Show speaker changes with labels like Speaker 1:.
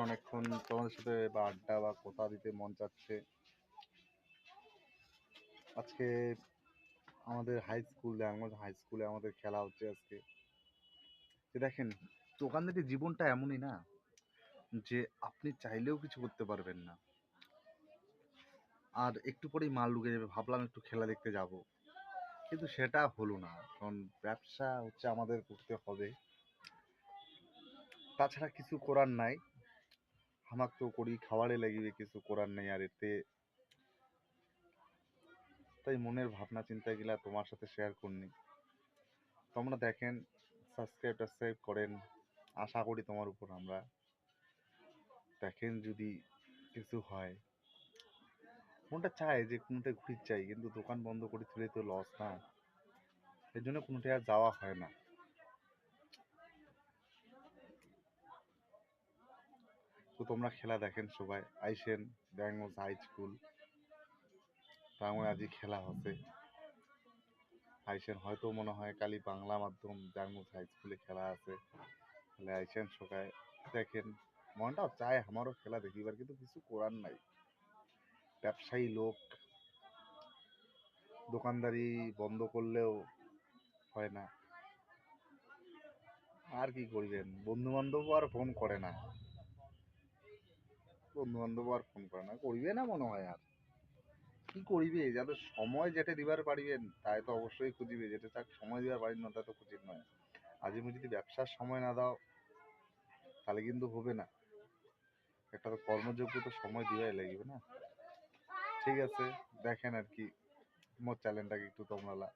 Speaker 1: অনেকক্ষণ তোমাদের সাথে বা আড্ডা বা কথা দিতে মন চাচ্ছে। আজকে আমাদের হাই স্কুলে আমাদের খেলা হচ্ছে আজকে। যে দেখেন, দোকানদারি জীবনটা এমনই না যে আপনি চাইলেও কিছু করতে পারবেন না। আর একটু পরেই মাল ঢুকে যাবে, ভাবলাম একটু খেলা দেখতে যাব, কিন্তু সেটা হলো না। কারণ ব্যবসা হচ্ছে আমাদের করতে হবে, তাছাড়া কিছু করার নাই। হামাক তো করি খাওয়ারে লাগিবে, কিছু করার নেই। আর এতে তাই মনের ভাবনা চিন্তাগুলা তোমার সাথে শেয়ার করনি। তোমরা দেখেন, সাবস্ক্রাইব করেন, আশা করি তোমার উপর আমরা। দেখেন যদি কিছু হয়, মনটা চায় যে কোনোটা ঘুরির চাই, কিন্তু দোকান বন্ধ করে তুলে তো লস না, এর জন্য কোনোটা আর যাওয়া হয় না। তো তোমরা খেলা দেখেন, সবাই আইসেন। ডায়াগনোজ হাই স্কুল টাঙ্গন আজি খেলা হচ্ছে, আইসেন। হয়তো মনে হয় কালি বাংলা মাধ্যম ডায়াগনোজ হাই স্কুলে খেলা আছে, তাহলে আইসেন সবাই দেখেন। মনটাও চায় আমারও খেলা দেখিবার, কিন্তু কিছু করার নাই। ব্যবসায়ী লোক, দোকানদারি বন্ধ করলেও হয় না। আর কি করবেন, বন্ধু বান্ধব আর ফোন করে না, করিবে না মনে হয়। আর কি করিবে, যাদের সময় যেটা দিবার পারিবেন তাই তো অবশ্যই খুঁজিবে, যেটা তার সময় দিবার পারিবেন না তা তো খুঁজির নয়। আজ তুমি যদি ব্যবসার সময় না দাও তাহলে কিন্তু হবে না। একটা তো কর্মযোগ্য তো সময় দিবাই লাগবে না। ঠিক আছে, দেখেন আর কি, মোর চ্যানেলটাকে একটু তোমরা